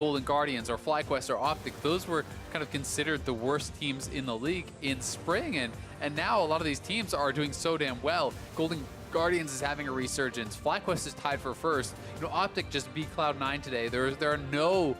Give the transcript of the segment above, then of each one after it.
Golden Guardians or FlyQuest or Optic, those were kind of considered the worst teams in the league in spring, and now a lot of these teams are doing so damn well. Golden Guardians is having a resurgence. FlyQuest is tied for first. You know, Optic just beat Cloud9 today. There are no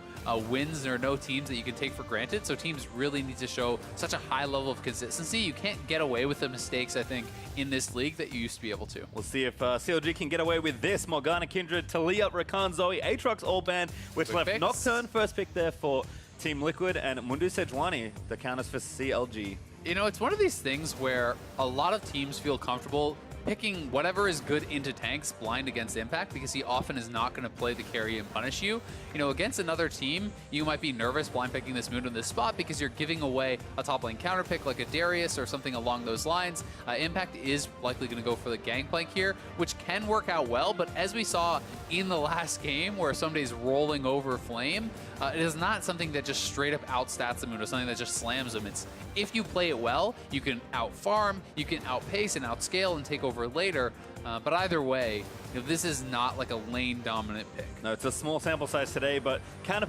wins, there are no teams that you can take for granted, so teams really need to show such a high level of consistency. You can't get away with the mistakes, I think, in this league that you used to be able to. We'll see if CLG can get away with this. Morgana, Kindred, Talia, Rakan, Zoe, Aatrox all banned, which Quick left fix. Nocturne first pick there for Team Liquid, and Mundu Sejuani, the counters for CLG. You know, it's one of these things where a lot of teams feel comfortable picking whatever is good into tanks blind against Impact, because he often is not going to play the carry and punish you. You know, against another team, you might be nervous blind picking this Mundo in this spot because you're giving away a top lane counter pick like a Darius or something along those lines. Impact is likely going to go for the Gangplank here, which can work out well, but as we saw in the last game where somebody's rolling over Flame, it is not something that just straight up outstats the Mundo, something that just slams them. It's if you play it well, you can out-farm, you can outpace and outscale and take over later, but either way, you know, this is not like a lane-dominant pick. No, it's a small sample size today, but counter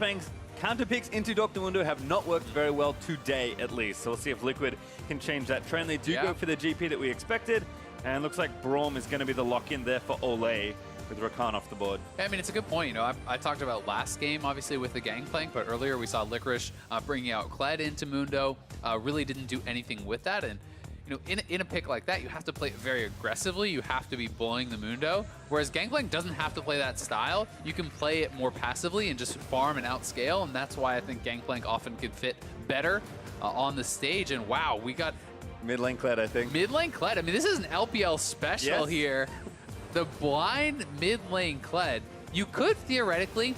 picks into Dr. Mundo have not worked very well today, at least. So we'll see if Liquid can change that trend. They do go for the GP that we expected, and looks like Braum is going to be the lock-in there for Olay, with Rakan off the board. I mean, it's a good point. You know, I talked about last game, obviously, with the Gangplank, but earlier we saw Licorice bringing out Kled into Mundo. Really didn't do anything with that, and you know, in a pick like that, you have to play it very aggressively. You have to be bullying the Mundo, whereas Gangplank doesn't have to play that style. You can play it more passively and just farm and outscale, and that's why I think Gangplank often could fit better on the stage. And wow, we got Mid lane Kled, I think. mid lane Kled. I mean, this is an LPL special here. The blind mid lane Kled. You could theoretically,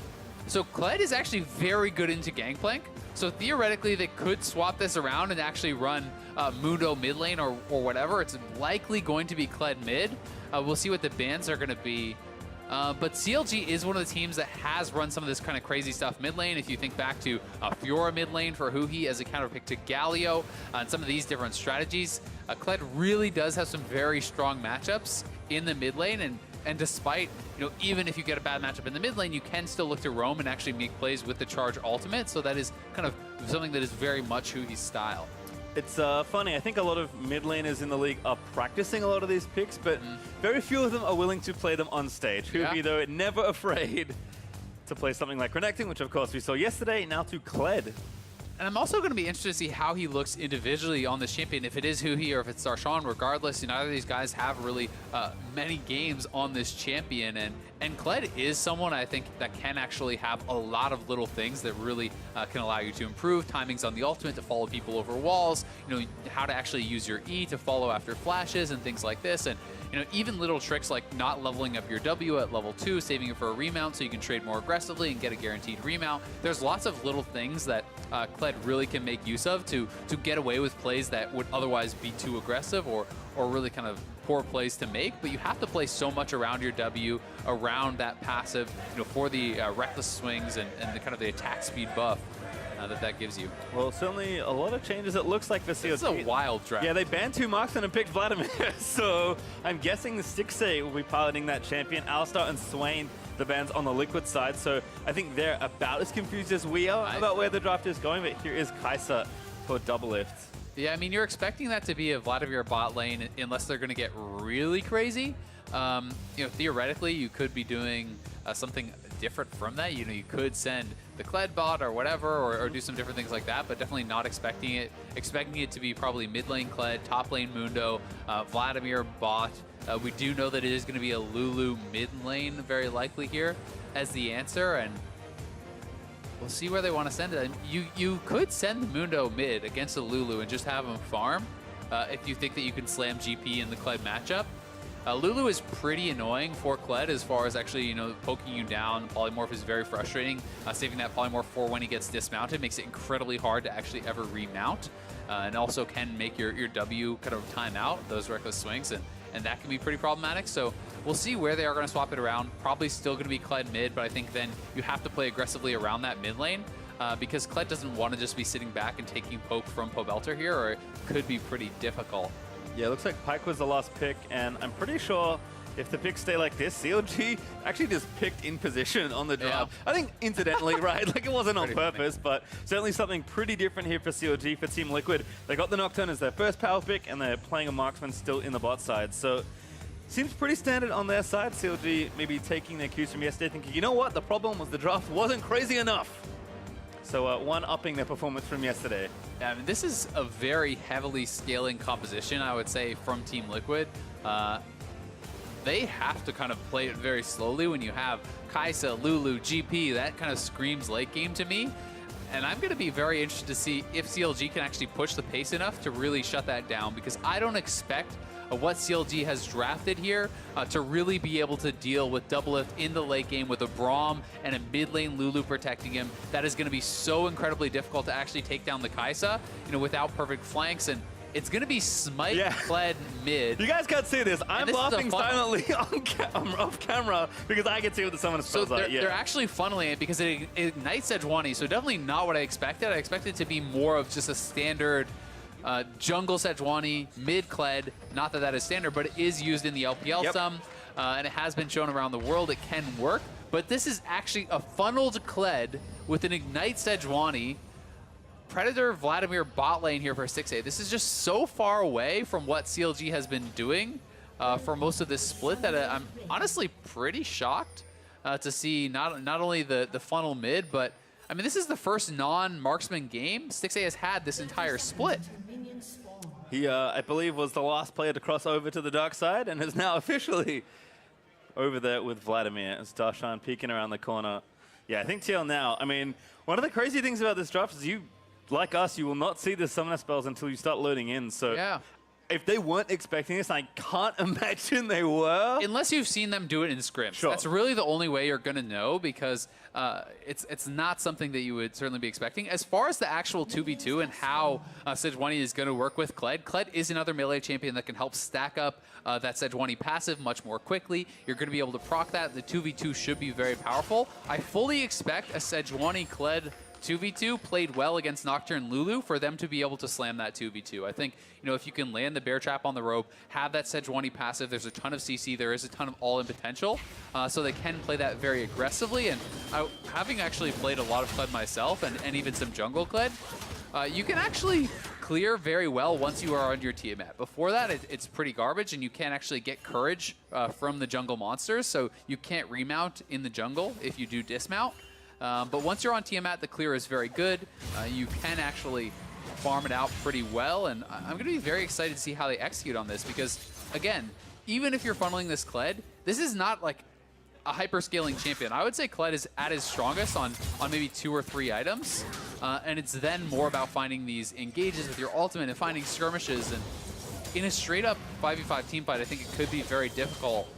so Kled is actually very good into Gangplank. So theoretically, they could swap this around and actually run Mundo mid lane or whatever. It's likely going to be Kled mid. We'll see what the bans are going to be. But CLG is one of the teams that has run some of this kind of crazy stuff mid lane. If you think back to Fiora mid lane for Huhi as a counter pick to Galio and some of these different strategies, Kled really does have some very strong matchups in the mid lane. And despite, you know, even if you get a bad matchup in the mid lane, you can still look to roam and actually make plays with the charge ultimate. So that is kind of something that is very much Huhi's style. It's funny, I think a lot of mid laners in the league are practicing a lot of these picks, but very few of them are willing to play them on stage. Huhi, though, never afraid to play something like Connecting, which of course we saw yesterday, now to Kled. And I'm also going to be interested to see how he looks individually on this champion, if it is Huhi or if it's Darshan. Regardless, you know, neither of these guys have really many games on this champion, and Kled is someone I think that can actually have a lot of little things that really can allow you to improve. Timings on the ultimate to follow people over walls, you know, how to actually use your E to follow after flashes and things like this. And you know, even little tricks like not leveling up your W at level 2, saving it for a remount so you can trade more aggressively and get a guaranteed remount. There's lots of little things that Kled really can make use of to get away with plays that would otherwise be too aggressive or really kind of poor plays to make. But you have to play so much around your W, around that passive, you know, for the reckless swings and the kind of the attack speed buff that gives you. Well, certainly a lot of changes it looks like for CLG. It's a wild draft. Yeah, they banned 2 marksmen and picked Vladimir, so I'm guessing the Stixxay will be piloting that champion. Alistar and Swain, the bans on the Liquid side, so I think they're about as confused as we are about where the draft is going, but here is Kai'Sa for Doublelift. Yeah, I mean, you're expecting that to be a Vladimir bot lane unless they're going to get really crazy. You know, theoretically, you could be doing something different from that. You know, you could send the Kled bot or whatever, or do some different things like that, but definitely not expecting it. Expecting it to be probably mid lane Kled, top lane Mundo, Vladimir bot. We do know that it is going to be a Lulu mid lane, very likely here, as the answer, and we'll see where they want to send it. You could send the Mundo mid against the Lulu and just have him farm if you think that you can slam GP in the Kled matchup. Lulu is pretty annoying for Kled as far as actually, you know, poking you down. Polymorph is very frustrating. Saving that Polymorph for when he gets dismounted makes it incredibly hard to actually ever remount. And also can make your W kind of time out those reckless swings, and that can be pretty problematic. So we'll see where they are going to swap it around. Probably still going to be Kled mid, but I think then you have to play aggressively around that mid lane because Kled doesn't want to just be sitting back and taking poke from Pobelter here, or it could be pretty difficult. Yeah, it looks like Pyke was the last pick, and I'm pretty sure if the picks stay like this, CLG actually just picked in position on the draft. Yeah. I think incidentally, right? Like it wasn't on Pretty purpose, funny. but certainly something pretty different here for CLG, for Team Liquid. They got the Nocturne as their first power pick, and they're playing a marksman still in the bot side. So seems pretty standard on their side. CLG maybe taking their cues from yesterday, thinking, you know what? The problem was the draft wasn't crazy enough. So one-upping their performance from yesterday. Yeah, I mean, this is a very heavily scaling composition, I would say, from Team Liquid. They have to kind of play it very slowly when you have Kai'Sa, Lulu, GP. That kind of screams late game to me. And I'm going to be very interested to see if CLG can actually push the pace enough to really shut that down, because I don't expect what CLG has drafted here to really be able to deal with Doublelift in the late game with a Braum and a mid lane Lulu protecting him. That is going to be so incredibly difficult to actually take down the Kai'Sa, without perfect flanks. And it's going to be Smite, Kled, mid. You guys can't see this. I'm laughing silently off camera because I can see what the summon spells so like. They're actually funneling it because it ignites Sejuani, so definitely not what I expected. I expected it to be more of just a standard jungle Sejuani, mid Kled. Not that that is standard, but it is used in the LPL some, and it has been shown around the world it can work. But this is actually a funneled Kled with an ignite Sejuani. Predator Vladimir bot lane here for 6A. This is just so far away from what CLG has been doing for most of this split that I'm honestly pretty shocked to see not only the funnel mid, but I mean, this is the first non-marksman game 6A has had this entire split. He, I believe, was the last player to cross over to the dark side and is now officially over there with Vladimir as Darshan peeking around the corner. Yeah, I think TL now, I mean, one of the crazy things about this draft is like us, you will not see the summoner spells until you start loading in. So yeah. If they weren't expecting this, I can't imagine they were. Unless you've seen them do it in scrims. Sure. That's really the only way you're going to know, because it's not something that you would certainly be expecting. As far as the actual 2v2 and how Sejuani is going to work with Kled is another melee champion that can help stack up that Sejuani passive much more quickly. You're going to be able to proc that. The 2v2 should be very powerful. I fully expect a Sejuani Kled 2v2 played well against Nocturne Lulu for them to be able to slam that 2v2. I think, if you can land the bear trap on the rope, have that Sejuani passive, there's a ton of CC, there is a ton of all-in potential, so they can play that very aggressively. And having actually played a lot of Kled myself, and even some jungle Kled, you can actually clear very well once you are on your Tiamat. Before that, it's pretty garbage, and you can't actually get courage from the jungle monsters, so you can't remount in the jungle if you do dismount. But once you're on Tiamat, the clear is very good. You can actually farm it out pretty well, and I'm going to be very excited to see how they execute on this, because, again, even if you're funneling this Kled, this is not like a hyper-scaling champion. I would say Kled is at his strongest on maybe 2 or 3 items, and it's then more about finding these engages with your ultimate and finding skirmishes. And in a straight-up 5v5 team fight, I think it could be very difficult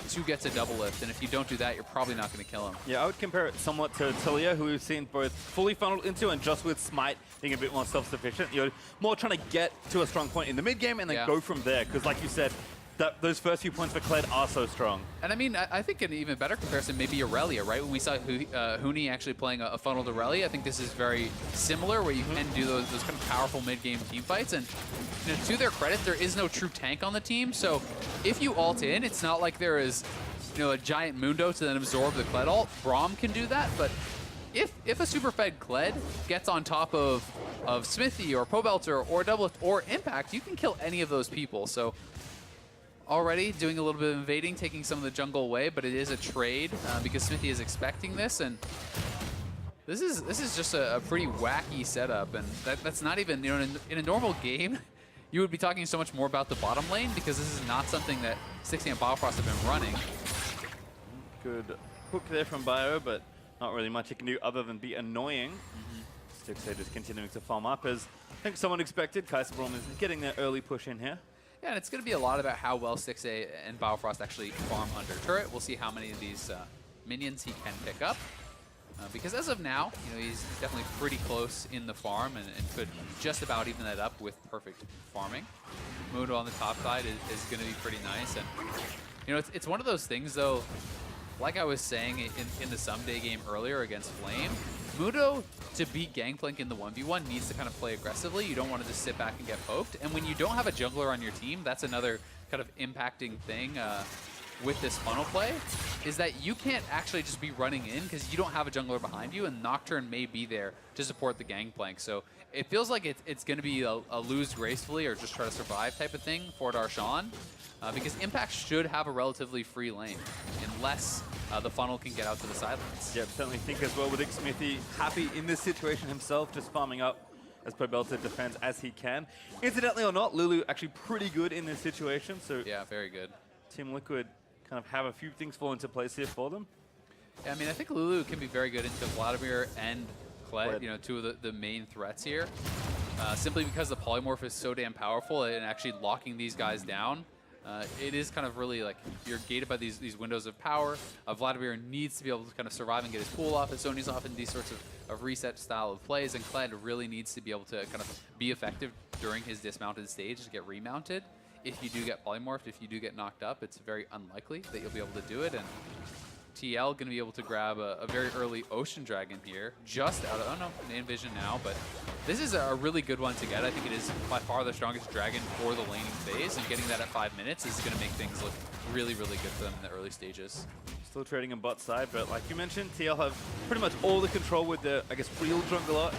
to get to Doublelift, and if you don't do that, you're probably not going to kill him. Yeah, I would compare it somewhat to Talia, who we've seen both fully funneled into and just with Smite being a bit more self-sufficient. You're more trying to get to a strong point in the mid-game and then go from there, because like you said, those first few points for Kled are so strong. And I mean, I think an even better comparison may be Aurelia, right? When we saw Huni actually playing a funneled Aurelia, I think this is very similar, where you can do those kind of powerful mid-game team fights. And to their credit, there is no true tank on the team, so if you ult in, it's not like there is a giant Mundo to then absorb the Kled ult. Braum can do that, but if a super-fed Kled gets on top of Smithy or Pobelter or Doublelift or Impact, you can kill any of those people. So already doing a little bit of invading, taking some of the jungle away, but it is a trade because Smithy is expecting this, and this is just a pretty wacky setup, and that's not even, in a normal game, you would be talking so much more about the bottom lane, because this is not something that 6A and Bifrost have been running. Good hook there from Bio, but not really much you can do other than be annoying. 6A just continuing to farm up, as I think someone expected. Kai'Sa Braum is getting their early push in here. Yeah, and it's going to be a lot about how well 6A and Bifrost actually farm under turret. We'll see how many of these minions he can pick up. Because as of now, he's definitely pretty close in the farm and could just about even that up with perfect farming. Mundo on the top side is going to be pretty nice. And, it's one of those things, though, like I was saying in the Someday game earlier against Flame, Mundo, to beat Gangplank in the 1v1, needs to kind of play aggressively. You don't want to just sit back and get poked. And when you don't have a jungler on your team, that's another kind of impacting thing. with this funnel play is that you can't actually just be running in because you don't have a jungler behind you, and Nocturne may be there to support the gangplank. So it feels like it's going to be a lose gracefully or just try to survive type of thing for Darshan, because Impact should have a relatively free lane unless the funnel can get out to the sidelines. Yep, certainly think as well with Smithy happy in this situation himself, just farming up as Pobelter defends as he can. Incidentally or not, Lulu actually pretty good in this situation. So yeah, very good. Team Liquid kind of have a few things fall into place here for them. Yeah, I mean, I think Lulu can be very good into Vladimir and Kled, you know, two of the main threats here. Simply because the polymorph is so damn powerful and actually locking these guys down. It is kind of really like you're gated by these windows of power. Vladimir needs to be able to kind of survive and get his pool off. His Sony's off in these sorts of reset style of plays, and Kled really needs to be able to kind of be effective during his dismounted stage to get remounted. If you do get polymorphed, if you do get knocked up, it's very unlikely that you'll be able to do it. And TL going to be able to grab a very early Ocean Dragon here, just out of, oh no, Name Vision now, but this is a really good one to get. I think it is by far the strongest dragon for the laning phase, and getting that at 5 minutes is going to make things look really, really good for them in the early stages. Still trading on bot side, but like you mentioned, TL have pretty much all the control with the, I guess, real jungler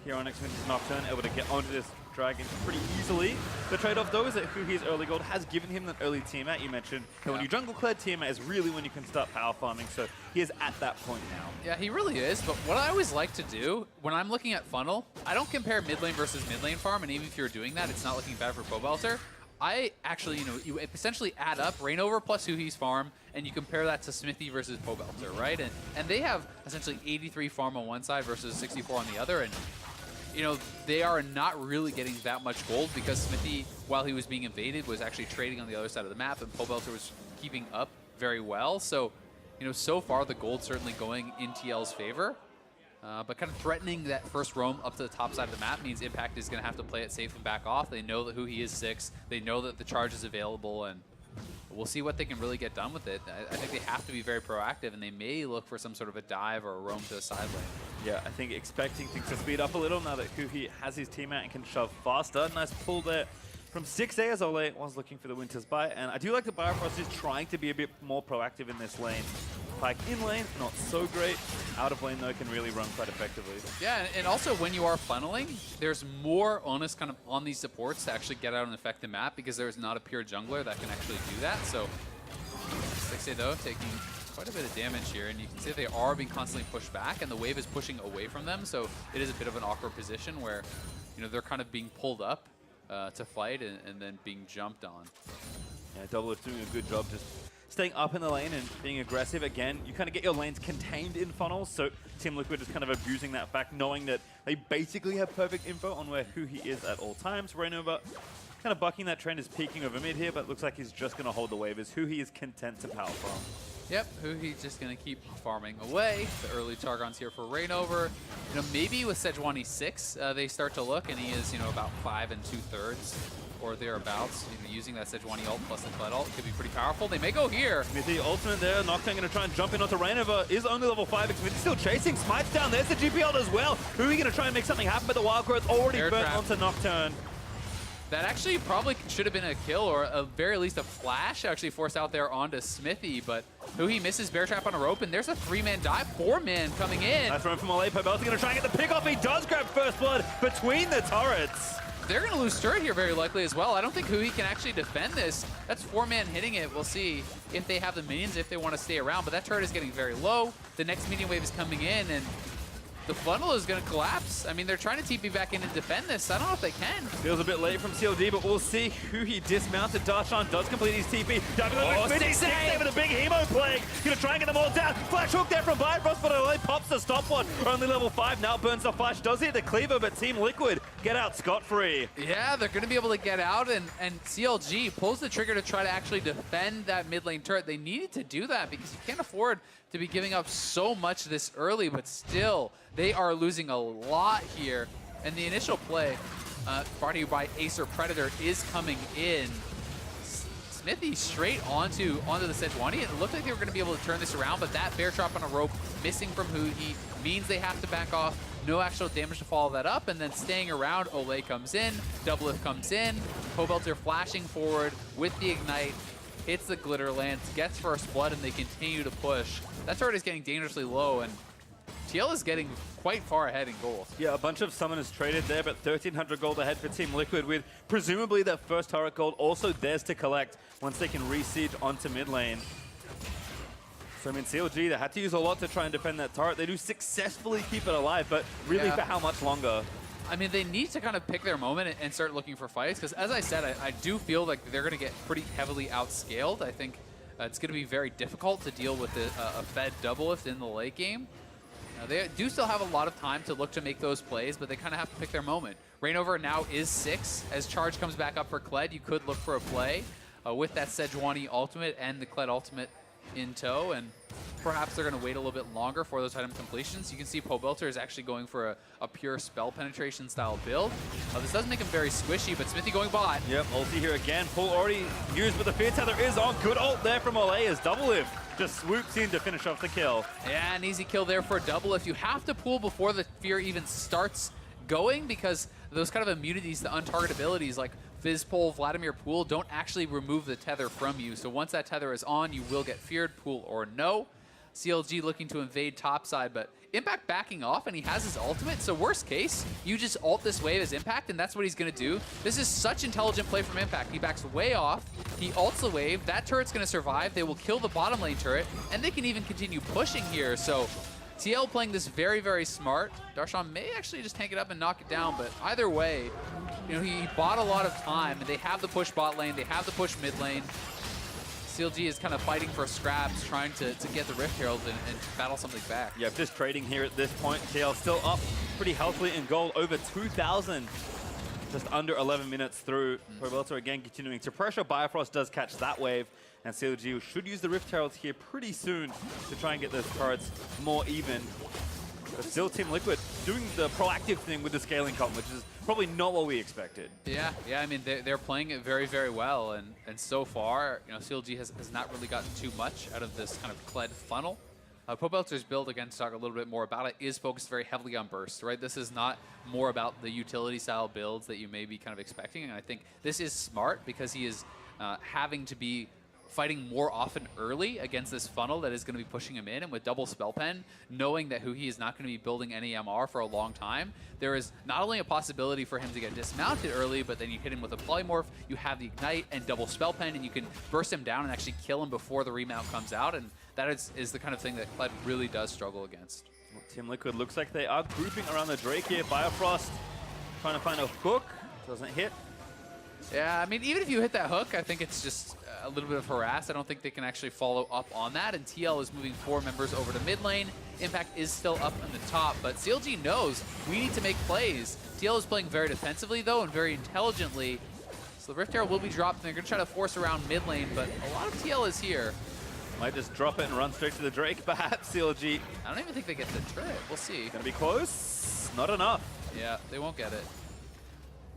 here on Xfinity Nocturne, able to get onto this dragon pretty easily. The trade-off though is that Huhi's early gold has given him that early teammate. You mentioned that when you jungle Kled, teammate is really when you can start power farming, so he is at that point now. Yeah, he really is, but what I always like to do when I'm looking at funnel, I don't compare mid lane versus mid lane farm, and even if you're doing that, it's not looking bad for Pobelter. I actually, you know, you essentially add up Reignover plus Huhi's farm, and you compare that to Smithy versus Pobelter, right? And they have essentially 83 farm on one side versus 64 on the other, and you know, they are not really getting that much gold because Smithy, while he was being invaded, was actually trading on the other side of the map, and Pobelter was keeping up very well. So, you know, so far the gold certainly going in TL's favor. But kind of threatening that first roam up to the top side of the map means Impact is going to have to play it safe and back off. They know that Huhi is 6. They know that the charge is available, and we'll see what they can really get done with it. I think they have to be very proactive, and they may look for some sort of a dive or a roam to the side lane. Yeah, I think expecting things to speed up a little now that Huhi has his teammate and can shove faster. Nice pull there from 6A as Ole was looking for the Winter's Bite. And I do like that Biofrost is trying to be a bit more proactive in this lane. Pyke in lane, not so great. Out of lane, though, can really run quite effectively. Yeah, and also when you are funneling, there's more onus kind of on these supports to actually get out and affect the map because there's not a pure jungler that can actually do that. So 6A, though, taking quite a bit of damage here, and you can see they are being constantly pushed back, and the wave is pushing away from them, so it is a bit of an awkward position where, you know, they're kind of being pulled up to fight and then being jumped on. Yeah, Double is doing a good job just staying up in the lane and being aggressive. Again, you kind of get your lanes contained in funnels, so Team Liquid is kind of abusing that fact, knowing that they basically have perfect info on where Huhi is at all times. Reignover kind of bucking that trend, is peeking over mid here, but looks like he's just going to hold the wave as Huhi is content to power farm. Yep, Huhi's just going to keep farming away. The early Targon's here for Reignover. You know, maybe with Sejuani 6, they start to look, and he is, you know, about 5 2/3 or thereabouts. You know, using that Sejuani ult plus the Kled ult could be pretty powerful. They may go here. Smithy ultimate there. Nocturne going to try and jump in onto Reignover. Is only level 5. Smithy still chasing. Smite's down. There's the GP ult as well. Huhi going to try and make something happen, but the Wild Growth already burnt onto Nocturne. That actually probably should have been a kill, or at very least a flash actually forced out there onto Smithy, but Huhi misses Bear Trap on a rope, and there's a 3-man dive, 4-man coming in. Nice run from Ole. Pobelter going to try and get the pick off. He does grab first blood between the turrets. They're going to lose turret here very likely as well. I don't think Huhi can actually defend this. That's 4-man hitting it. We'll see if they have the minions, if they want to stay around, but that turret is getting very low. The next minion wave is coming in, and the funnel is going to collapse. I mean, they're trying to TP back in and defend this. I don't know if they can. Feels a bit late from CLG, but we'll see. Huhi dismounted. Darshan does complete his TP. Diving over Smithy. 6A with a big Hemo Plague. Going to try and get them all down. Flash hook there from Bifrost, but Ole pops the stopwatch. Only level 5. Now burns the flash. Does hit the cleaver, but Team Liquid get out scot-free. Yeah, they're going to be able to get out, and CLG pulls the trigger to try to actually defend that mid lane turret. They needed to do that because you can't afford to be giving up so much this early, but still, they are losing a lot here. And the initial play, brought to you by Acer Predator, is coming in. Smithy straight onto the Sejuani. It looked like they were going to be able to turn this around, but that bear trap on a rope missing from Huhi means they have to back off. No actual damage to follow that up, and then staying around, Ole comes in, Doublelift comes in, Pobelter flashing forward with the Ignite. hits the glitter lance, gets first blood, and they continue to push. That turret is getting dangerously low, and TL is getting quite far ahead in gold. Yeah, a bunch of summoners traded there, but 1,300 gold ahead for Team Liquid, with presumably that first turret gold also theirs to collect once they can re-siege onto mid lane. So, I mean, CLG, they had to use a lot to try and defend that turret. They do successfully keep it alive, but really for how much longer? I mean, they need to kind of pick their moment and start looking for fights, because as I said, I do feel like they're going to get pretty heavily outscaled. I think it's going to be very difficult to deal with a Fed double-lift in the late game. They do still have a lot of time to look to make those plays, but they kind of have to pick their moment. Reignover now is 6. As charge comes back up for Kled, you could look for a play with that Sejuani ultimate and the Kled ultimate in tow, and perhaps they're going to wait a little bit longer for those item completions. You can see Pobelter is actually going for a pure spell penetration style build. This does make him very squishy, but Smithy going bot. Yep, ulti here again. Pull already used, but the Fear Tether is on. Good ult there from Ole as Double Lift just swoops in to finish off the kill. Yeah, an easy kill there for Double Lift. You have to pull before the Fear even starts going, because those kind of immunities, the untarget abilities like Fizzpole, Vladimir Pool, don't actually remove the tether from you. So once that tether is on, you will get feared, Pool or no. CLG looking to invade topside, but Impact backing off, and he has his ultimate. So worst case, you just ult this wave as Impact, and that's what he's going to do. This is such intelligent play from Impact. He backs way off. He ults the wave. That turret's going to survive. They will kill the bottom lane turret, and they can even continue pushing here. So TL playing this very, very smart. Darshan may actually just tank it up and knock it down, but either way, you know, he bought a lot of time, and they have the push bot lane. They have the push mid lane. CLG is kind of fighting for scraps, trying to get the Rift Herald and battle something back. Yeah, just trading here at this point. TL still up pretty healthily in gold, over 2,000. Just under 11 minutes through. Pobelter again continuing to pressure. Bifrost does catch that wave, and CLG should use the Rift Heralds here pretty soon to try and get those turrets more even. But still Team Liquid doing the proactive thing with the scaling comp, which is probably not what we expected. Yeah, I mean, they're playing it very, very well, and so far, you know, CLG has not really gotten too much out of this kind of Kled funnel. Pobelter's build, again, to talk a little bit more about it, is focused very heavily on burst, right? This is not more about the utility-style builds that you may be kind of expecting, and I think this is smart because he is having to be fighting more often early against this funnel that is going to be pushing him in, and with double spell pen, knowing that he is not going to be building any MR for a long time, there is not only a possibility for him to get dismounted early, but then you hit him with a polymorph, you have the ignite and double spell pen, and you can burst him down and actually kill him before the remount comes out, and that is the kind of thing that Kled really does struggle against. Well, Team Liquid looks like they are grouping around the Drake here. Bifrost trying to find a hook, doesn't hit. Yeah, I mean, even if you hit that hook, I think it's just a little bit of harass. I don't think they can actually follow up on that, and TL is moving 4 members over to mid lane. Impact is still up in the top, but CLG knows we need to make plays. TL is playing very defensively, though, and very intelligently. So the Rift Herald will be dropped, and they're going to try to force around mid lane, but a lot of TL is here. Might just drop it and run straight to the Drake, perhaps. CLG. I don't even think they get the turret. We'll see. Gonna be close. Not enough. Yeah, they won't get it.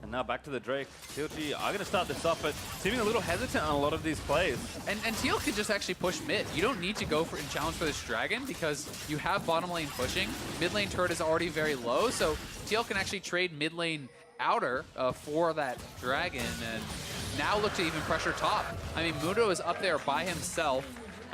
And now back to the Drake. CLG are going to start this off, but seeming a little hesitant on a lot of these plays. And TL could just actually push mid. You don't need to go for and challenge for this dragon because you have bottom lane pushing. Mid lane turret is already very low, so TL can actually trade mid lane outer for that dragon and now look to even pressure top. I mean, Mundo is up there by himself.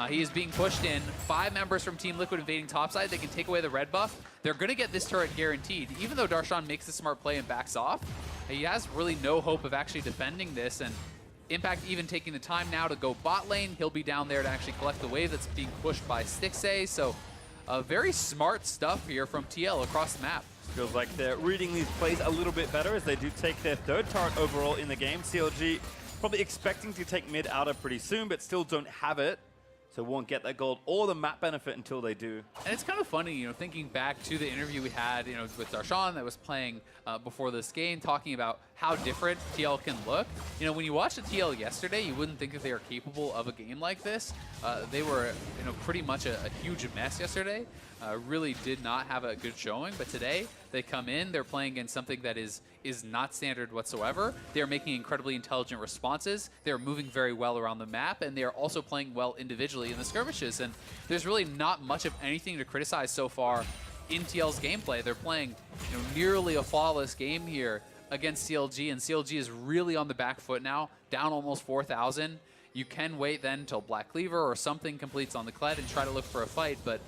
He is being pushed in. 5 members from Team Liquid invading topside. They can take away the red buff. They're going to get this turret guaranteed. Even though Darshan makes a smart play and backs off, he has really no hope of actually defending this. And Impact even taking the time now to go bot lane. He'll be down there to actually collect the wave that's being pushed by Stixxay. So very smart stuff here from TL across the map. Feels like they're reading these plays a little bit better as they do take their 3rd turret overall in the game. CLG probably expecting to take mid outer pretty soon, but still don't have it. So won't get that gold or the map benefit until they do. And it's kind of funny, you know, thinking back to the interview we had, you know, with Darshan that was playing before this game, talking about how different TL can look. You know, when you watched the TL yesterday, you wouldn't think that they are capable of a game like this. They were, you know, pretty much a huge mess yesterday. Really did not have a good showing, but today they come in, they're playing against something that is not standard whatsoever. They're making incredibly intelligent responses. They're moving very well around the map, and they are also playing well individually in the skirmishes. And there's really not much of anything to criticize so far in TL's gameplay. They're playing, you know, nearly a flawless game here against CLG, and CLG is really on the back foot now, down almost 4,000. You can wait then until Black Cleaver or something completes on the Kled and try to look for a fight, but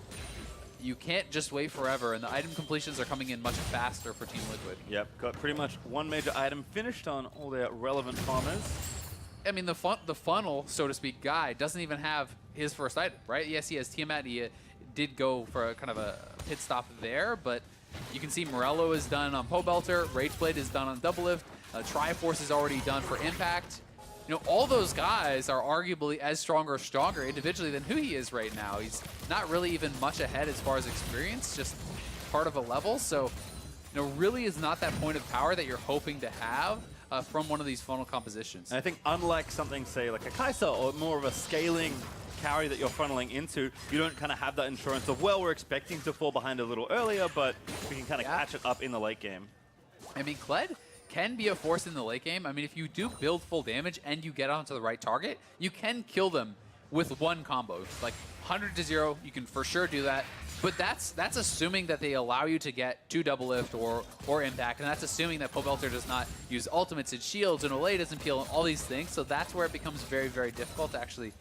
you can't just wait forever, and the item completions are coming in much faster for Team Liquid. Yep, got pretty much one major item finished on all their relevant farmers. I mean, the funnel, so to speak, guy doesn't even have his first item, right? Yes, he has Tiamat. He did go for a kind of a pit stop there, but you can see Morello is done on Pobelter, Rageblade is done on Doublelift, Triforce is already done for Impact. You know, all those guys are arguably as strong or stronger individually than who he is right now. He's not really even much ahead as far as experience, just part of a level. So, you know, really is not that point of power that you're hoping to have from one of these funnel compositions. And I think unlike something, say, like a Kai'Sa or more of a scaling carry that you're funneling into, you don't kind of have that insurance of, well, we're expecting to fall behind a little earlier, but we can kind of catch it up in the late game. I mean, Kled can be a force in the late game. I mean, if you do build full damage and you get onto the right target, you can kill them with one combo. Like 100 to 0, you can for sure do that. But that's assuming that they allow you to get 2 Doublelift or Impact, and that's assuming that Pobelter does not use ultimates and shields, and Olay doesn't peel, and all these things. So that's where it becomes very, very difficult to actually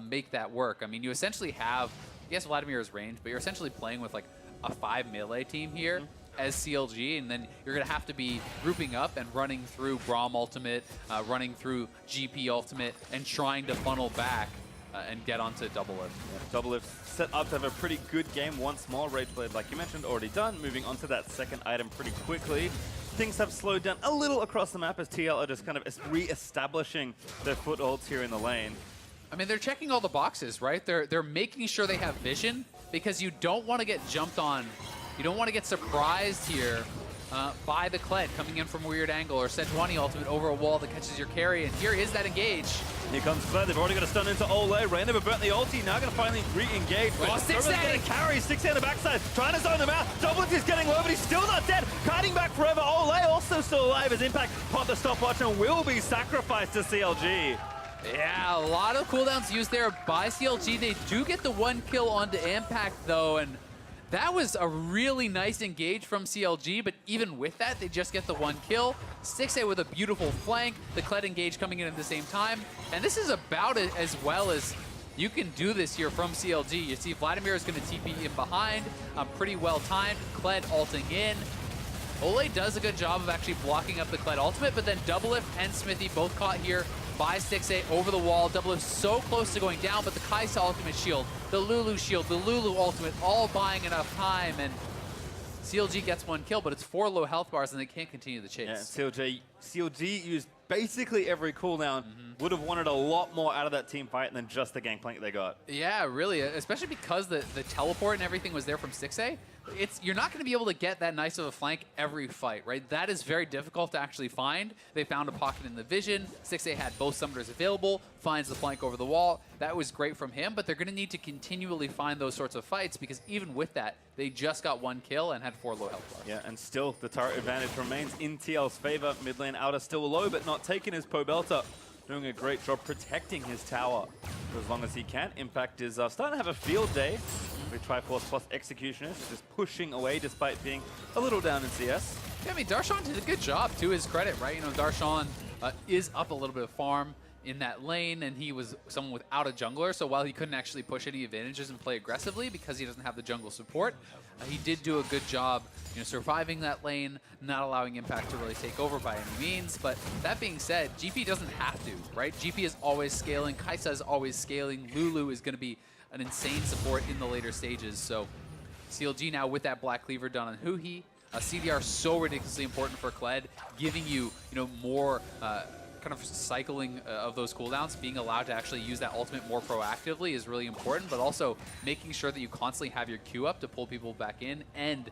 make that work. I mean, you essentially have, yes, Vladimir's range, but you're essentially playing with like a 5 melee team here. As CLG, and then you're going to have to be grouping up and running through Braum ultimate, running through GP ultimate, and trying to funnel back and get onto Doublelift. Yeah, Doublelift set up to have a pretty good game once more. Rageblade, like you mentioned, already done. Moving on to that second item pretty quickly. Things have slowed down a little across the map as TL are just kind of re-establishing their footholds here in the lane. I mean, they're checking all the boxes, right? They're making sure they have vision, because you don't want to get jumped on. You don't want to get surprised here by the Kled coming in from a weird angle, or Sejuani ultimate over a wall that catches your carry, and here is that engage. Here comes Kled. They've already got a stun into Olay. Rain never burnt the ulti. Now going to finally re-engage. Oh, 6A! Getting carry. 6A on the backside. Trying to zone them out. Doublelift is getting low, but he's still not dead. Kiting back forever. Olay also still alive as Impact popped the stopwatch and will be sacrificed to CLG. Yeah, a lot of cooldowns used there by CLG. They do get the 1 kill onto Impact, though, and that was a really nice engage from CLG, but even with that, they just get the 1 kill. 6A with a beautiful flank, the Kled engage coming in at the same time. And this is about it as well as you can do this here from CLG. You see Vladimir is going to TP in behind, pretty well timed. Kled ulting in. Olay does a good job of actually blocking up the Kled ultimate, but then Doublelift and Smithy both caught here by 6A over the wall. Doublelift so close to going down, but the Kai'Sa ultimate shield, the Lulu shield, the Lulu ultimate, all buying enough time, and CLG gets 1 kill, but it's 4 low health bars, and they can't continue the chase. Yeah, CLG used basically every cooldown. Would have wanted a lot more out of that team fight than just the gangplank they got. Yeah, really, especially because the teleport and everything was there from 6A. You're not going to be able to get that nice of a flank every fight, right? That is very difficult to actually find. They found a pocket in the vision. 6A had both summoners available, finds the flank over the wall. That was great from him, but they're going to need to continually find those sorts of fights, because even with that, they just got 1 kill and had 4 low health bars. Yeah, and still the turret advantage remains in TL's favor. Mid lane Outer still low, but not taken as Pobelter doing a great job protecting his tower for as long as he can. Impact is starting to have a field day with Triforce plus Executionist, just pushing away despite being a little down in CS. Yeah, I mean, Darshan did a good job, to his credit, right? You know, Darshan is up a little bit of farm in that lane, and he was someone without a jungler, so while he couldn't actually push any advantages and play aggressively because he doesn't have the jungle support, he did do a good job, you know, surviving that lane, not allowing Impact to really take over by any means. But that being said, GP doesn't have to, right? GP is always scaling, Kai'Sa is always scaling, Lulu is going to be an insane support in the later stages, so CLG now with that Black Cleaver done on Huhi. CDR so ridiculously important for Kled, giving you, more kind of cycling of those cooldowns. Being allowed to actually use that ultimate more proactively is really important, but also making sure that you constantly have your Q up to pull people back in and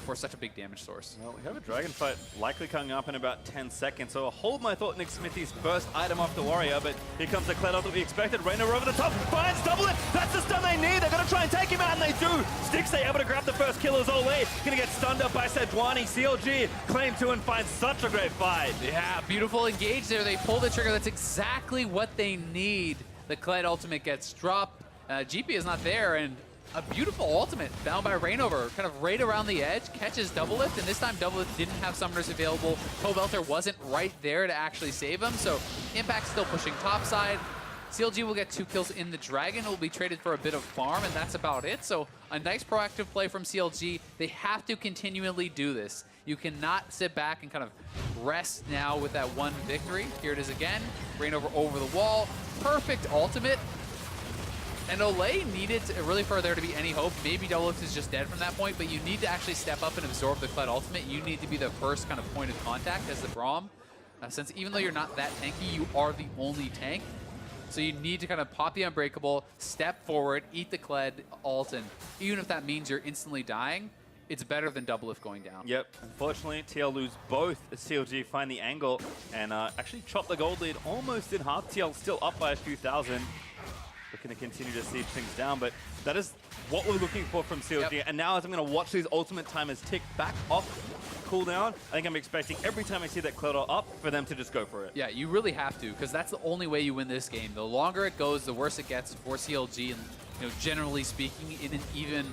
for such a big damage source. Well, we have a dragon fight likely coming up in about 10 seconds, so I'll hold my thought. Nick Smithy's first item off the Warrior, but here comes the Kled that we expected. Rainer over the top, finds Doublelift. That's the stun they need. They're going to try and take him out, and they do. Sticks, they able to grab the first kill as Olay. Going to get stunned up by Sejuani. CLG claim 2 and finds such a great fight. Yeah, beautiful engage there. They pull the trigger. That's exactly what they need. The Kled ultimate gets dropped. GP is not there, and a beautiful ultimate found by Rainover, kind of right around the edge, catches Doublelift, and this time Doublelift didn't have summoners available. Pobelter wasn't right there to actually save him, so Impact's still pushing topside. CLG will get 2 kills in the Dragon. It will be traded for a bit of farm, and that's about it. So a nice proactive play from CLG. They have to continually do this. You cannot sit back and kind of rest now with that one victory. Here it is again. Rain over the wall. Perfect ultimate. And Olay needed really for there to be any hope. Maybe W5D2 is just dead from that point, but you need to actually step up and absorb the Kled ultimate. You need to be the first kind of point of contact as the Braum. Since even though you're not that tanky, you are the only tank. So you need to kind of pop the Unbreakable, step forward, eat the Kled ult, and even if that means you're instantly dying, it's better than W5D2 going down. Yep. Unfortunately, TL lose both as CLG find the angle and actually chop the gold lead almost in half. TL still up by a few thousand. Looking to continue to siege things down, but that is what we're looking for from CLG. Yep. And now as I'm going to watch these ultimate timers tick back off cooldown, I think I'm expecting every time I see that Kled up for them to just go for it. Yeah, you really have to, because that's the only way you win this game. The longer it goes, the worse it gets for CLG, and generally speaking, in an even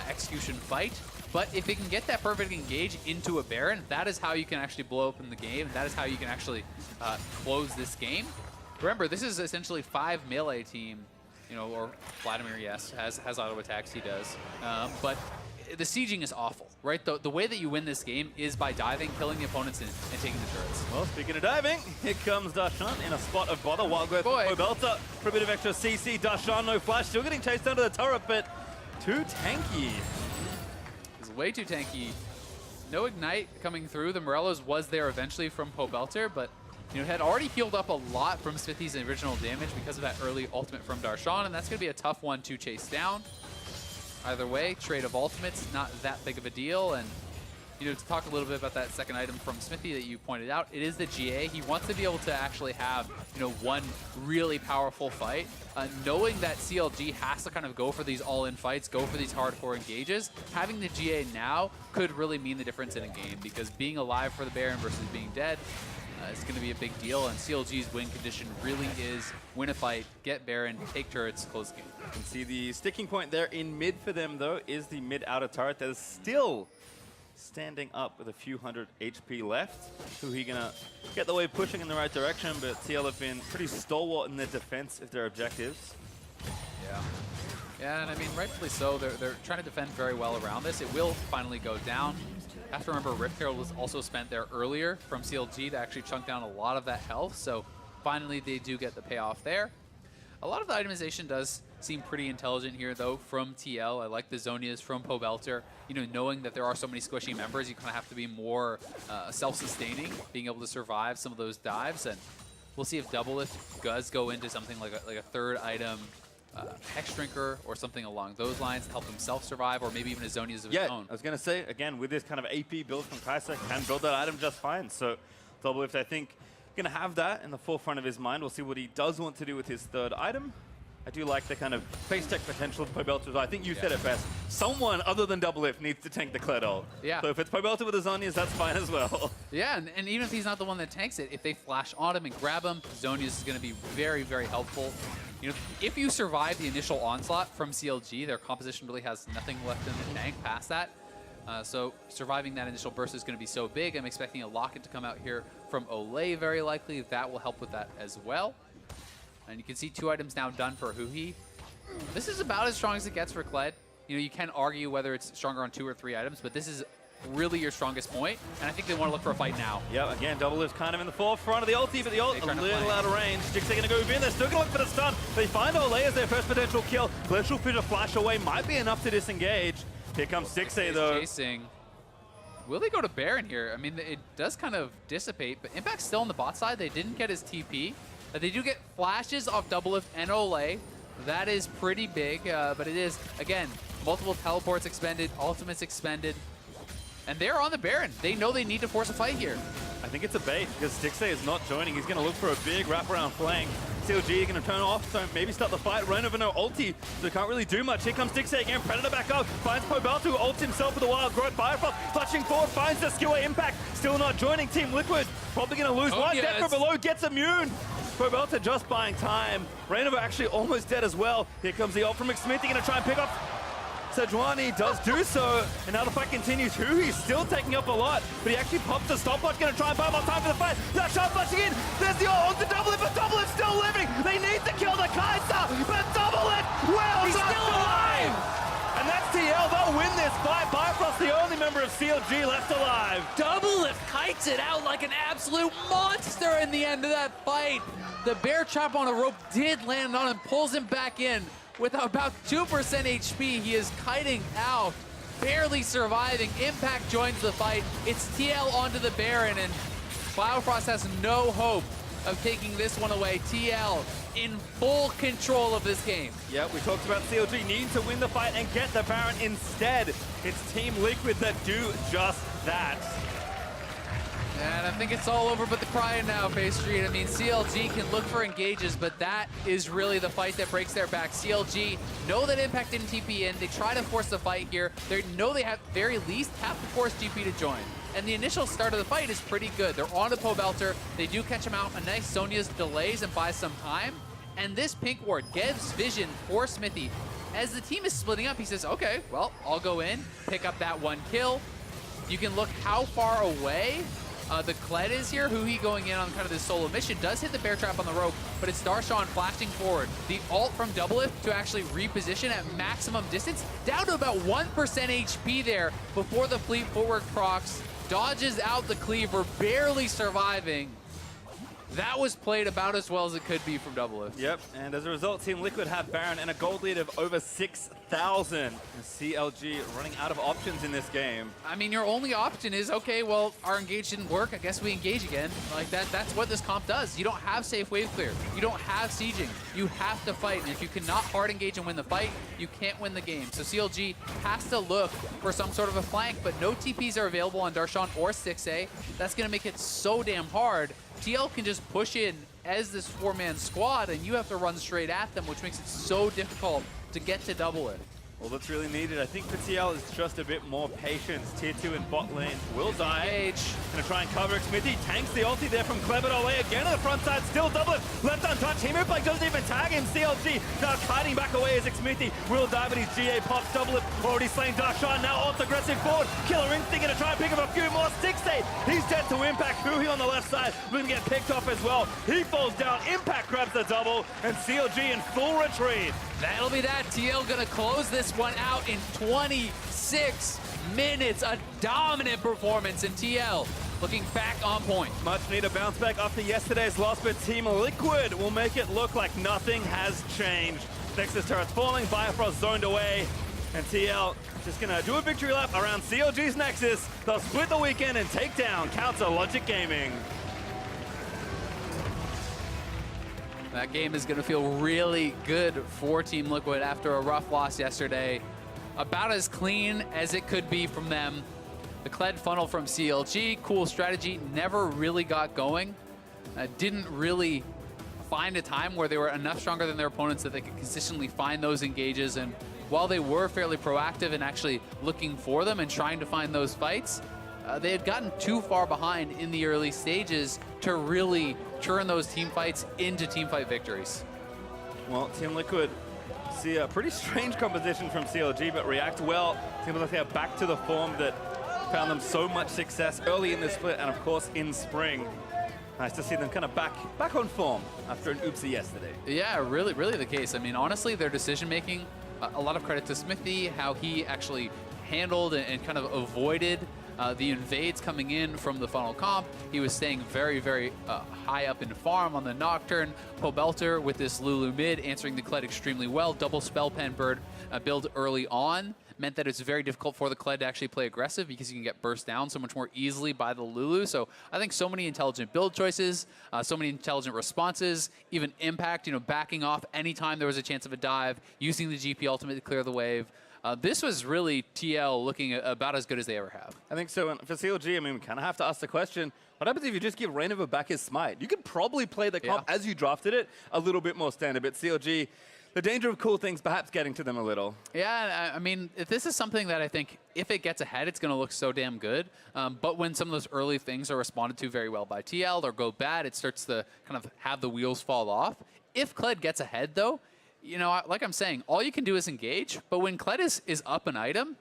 execution fight. But if it can get that perfect engage into a Baron, that is how you can actually blow up in the game, and that is how you can actually close this game. Remember, this is essentially 5 melee team. Or Vladimir, yes, has auto attacks, he does. But the sieging is awful, right? The way that you win this game is by diving, killing the opponents, and taking the turrets. Well, speaking of diving, here comes Darshan in a spot of bother. Wild growth for Pobelta for a bit of extra CC. Darshan, no flash, still getting chased under the turret, but too tanky. It's way too tanky. No Ignite coming through. The Morellos was there eventually from Pobelter, but had already healed up a lot from Smithy's original damage because of that early ultimate from Darshan, and that's going to be a tough one to chase down. Either way, trade of ultimates, not that big of a deal. And, to talk a little bit about that second item from Smithy that you pointed out, it is the GA. He wants to be able to actually have, one really powerful fight. Knowing that CLG has to kind of go for these all-in fights, go for these hardcore engages, having the GA now could really mean the difference in a game, because being alive for the Baron versus being dead, it's going to be a big deal, and CLG's win condition really is win a fight, get Baron, take turrets, close the game. You can see the sticking point there in mid for them, though, is the mid-outer turret that is still standing up with a few hundred HP left. Who he going to get the wave pushing in the right direction, but TL have been pretty stalwart in their defense of their objectives. Yeah. Yeah, and I mean, rightfully so. They're trying to defend very well around this. It will finally go down. Have to remember, Rift Herald was also spent there earlier from CLG to actually chunk down a lot of that health, so finally they do get the payoff there. A lot of the itemization does seem pretty intelligent here, though, from TL. I like the Zonias from Pobelter. Knowing that there are so many squishy members, you kind of have to be more self-sustaining, being able to survive some of those dives, and we'll see if W5D2 does go into something like a third item, Hex Drinker or something along those lines to help himself survive, or maybe even his Zonias of his own. I was going to say, again, with this kind of AP build from Kai'Sa, can build that item just fine. So W5D2, I think, going to have that in the forefront of his mind. We'll see what he does want to do with his third item. I do like the kind of face tech potential of Pobelta. I think you said it best. Someone other than W5D2 needs to tank the Kled ult. Yeah. So if it's Pobelta with his Zonias, that's fine as well. Yeah, and even if he's not the one that tanks it, if they flash on him and grab him, Zonias is going to be very, very helpful. If you survive the initial onslaught from CLG, their composition really has nothing left in the tank past that. So surviving that initial burst is going to be so big. I'm expecting a locket to come out here from Olay, very likely. That will help with that as well. And you can see 2 items now done for Huhi. This is about as strong as it gets for Kled. You can argue whether it's stronger on 2 or 3 items, but this is really your strongest point, and I think they want to look for a fight now. Yeah, again, W5D2 kind of in the forefront of the ulti, but the ult a little out of range. Jixie going to go in. They're still going to look for the stun. They find Olay as their first potential kill. Glacial Fissure flash away might be enough to disengage. Here comes Jixie, though. Chasing. Will they go to Baron here? I mean, it does kind of dissipate, but Impact's still on the bot side. They didn't get his TP. They do get flashes off W5D2 and Olay. That is pretty big, but it is, again, multiple teleports expended, ultimates expended, and they're on the Baron. They know they need to force a fight here. I think it's a bait because Stixay is not joining. He's going to look for a big wraparound flank. CLG going to turn off, so maybe start the fight. Run over no ulti, so can't really do much. Here comes Stixay again. Predator back up. Finds Pobelta, who ults himself with a wild growth. Firefall clutching forward, finds the skewer. Impact still not joining. Team Liquid probably going to lose one. Yes. Death from below gets immune. Pobelta just buying time. Rainover actually almost dead as well. Here comes the ult from McSmithy. Going to try and pick off Sejuani does do so, and now the fight continues. He's still taking up a lot, but he actually pops a stopwatch, gonna try and buy more time for the fight. That shot flashing in, there's the ult on the double it, but double it's still living. They need to kill the Kai'Sa, but double it, well, he's still alive! And that's TL, they'll win this fight. Bifrost, the only member of CLG left alive. Doublelift kites it out like an absolute monster in the end of that fight. The bear trap on a rope did land on him, pulls him back in. With about 2% HP, he is kiting out, barely surviving. Impact joins the fight. It's TL onto the Baron, and Bifrost has no hope of taking this one away. TL in full control of this game. Yeah, we talked about CLG needing to win the fight and get the Baron instead. It's Team Liquid that do just that. And I think it's all over but the crying now, Face Street. I mean, CLG can look for engages, but that is really the fight that breaks their back. CLG know that Impact didn't TP in. They try to force the fight here. They know they have, very least, have to force GP to join. And the initial start of the fight is pretty good. They're on the Pobelter. They do catch him out. A nice Sonya's delays and buys some time. And this pink ward gives vision for Smithy. As the team is splitting up, he says, okay, well, I'll go in, pick up that one kill. You can look how far away the Kled is here. He going in on kind of this solo mission does hit the bear trap on the rope, but it's Darshan flashing forward. The ult from Doublelift to actually reposition at maximum distance, down to about 1% HP there before the fleet footwork procs. Dodges out the cleaver, barely surviving. That was played about as well as it could be from Doublelift. Yep, and as a result, Team Liquid have Baron and a gold lead of over 6,000. CLG running out of options in this game. I mean, your only option is, okay, well, our engage didn't work. I guess we engage again. Like, that's what this comp does. You don't have safe wave clear. You don't have sieging. You have to fight. And if you cannot hard engage and win the fight, you can't win the game. So CLG has to look for some sort of a flank, but no TPs are available on Darshan or 6A. That's going to make it so damn hard. TL can just push in as this four-man squad, and you have to run straight at them, which makes it so difficult to get to double it. All that's really needed, I think, for TL is just a bit more patience. Tier 2 in bot lane will die. Engage. Gonna try and cover it. Smithy tanks the ulti there from Clever away again on the front side. Still double it. Left untouched. He moved like doesn't even tag him. CLG now kiting back away as Smithy will die, but his GA pops. Double it. Already slain Darshan. Now ult aggressive forward. Killer Instinct gonna try and pick up a few more. 6-8. He's dead to Impact. Fuhi on the left side. Gonna get picked off as well. He falls down. Impact grabs the double, and CLG in full retreat. That'll be that. TL gonna close this one out in 26 minutes. A dominant performance in TL. Looking back on point. Much needed bounce back after yesterday's loss, but Team Liquid will make it look like nothing has changed. Nexus turret's falling, Bifrost zoned away, and TL just gonna do a victory lap around CLG's Nexus. They'll split the weekend and take down Counter Logic Gaming. That game is going to feel really good for Team Liquid after a rough loss yesterday. About as clean as it could be from them. The Kled funnel from CLG, cool strategy, never really got going. Didn't really find a time where they were enough stronger than their opponents that they could consistently find those engages. And while they were fairly proactive in actually looking for them and trying to find those fights, they had gotten too far behind in the early stages to really turn those team fights into team fight victories. Well, Team Liquid see a pretty strange composition from CLG, but react well. Team Liquid are back to the form that found them so much success early in the split and, of course, in spring. Nice to see them kind of back on form after an oopsie yesterday. Yeah, really the case. I mean, honestly, their decision-making, a lot of credit to Smithy, how he actually handled and kind of avoided the invades coming in from the funnel comp. He was staying very high up in farm on the Nocturne. Pobelter with this Lulu mid, answering the Kled extremely well. Double Spell Pen Bird build early on meant that it's very difficult for the Kled to actually play aggressive because you can get burst down so much more easily by the Lulu. So I think so many intelligent build choices, so many intelligent responses, even Impact, backing off anytime there was a chance of a dive, using the GP ultimate to clear the wave. This was really TL looking about as good as they ever have. I think so. And for CLG, I mean, we kind of have to ask the question, what happens if you just give Reignover back his smite? You could probably play the comp as you drafted it a little bit more standard, but CLG, the danger of cool things perhaps getting to them a little. Yeah, I mean, if this is something that I think if it gets ahead, it's going to look so damn good. But when some of those early things are responded to very well by TL or go bad, it starts to kind of have the wheels fall off. If Kled gets ahead, though, you know, like I'm saying, all you can do is engage, but when Kled is up an item,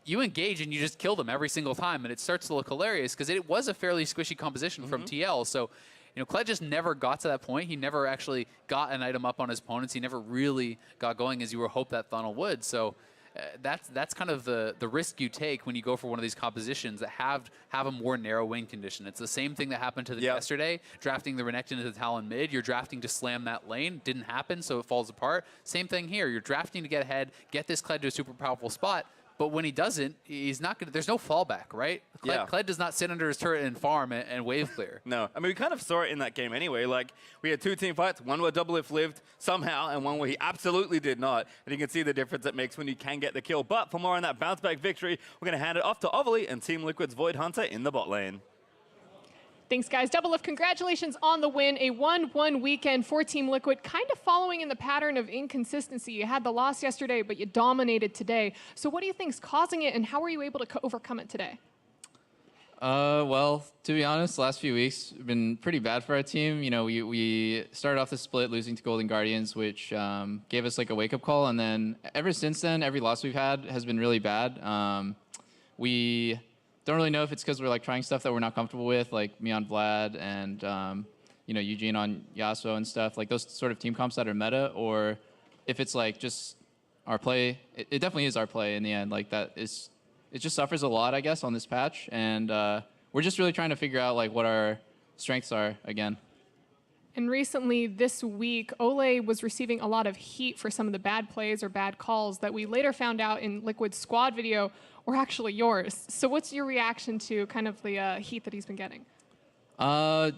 you engage and you just kill them every single time, and it starts to look hilarious because it was a fairly squishy composition from TL. So, you know, Kled just never got to that point. He never actually got an item up on his opponents. He never really got going as you would hope that Funnel would. So that's kind of the risk you take when you go for one of these compositions that have a more narrow win condition. It's the same thing that happened to them yesterday, drafting the Renekton into the Talon mid. You're drafting to slam that lane. Didn't happen, so it falls apart. Same thing here. You're drafting to get ahead, get this Kled to a super powerful spot. But when he doesn't, he's not going to, there's no fallback, right? Kled does not sit under his turret and farm and wave clear. No, I mean, we kind of saw it in that game anyway. Like, we had 2 team fights, one where Doublelift lived somehow, and one where he absolutely did not. And you can see the difference it makes when you can get the kill. But for more on that bounce back victory, we're going to hand it off to Ovally and Team Liquid's Void Hunter in the bot lane. Thanks, guys. Doublelift, congratulations on the win. A 1-1 weekend for Team Liquid, kind of following in the pattern of inconsistency. You had the loss yesterday, but you dominated today. So what do you think is causing it, and how were you able to overcome it today? Well, to be honest, the last few weeks have been pretty bad for our team. You know, we started off the split losing to Golden Guardians, which gave us like a wake-up call, and then ever since then, every loss we've had has been really bad. We don't really know if it's because we're like trying stuff that we're not comfortable with, like me on Vlad and you know, Eugene on Yasuo and stuff, like those sort of team comps that are meta, or if it's like just our play. It definitely is our play in the end. Like it just suffers a lot, I guess, on this patch, and we're just really trying to figure out like what our strengths are again. And recently, this week, Ole was receiving a lot of heat for some of the bad plays or bad calls that we later found out in Liquid's squad video were actually yours. So what's your reaction to kind of the heat that he's been getting? I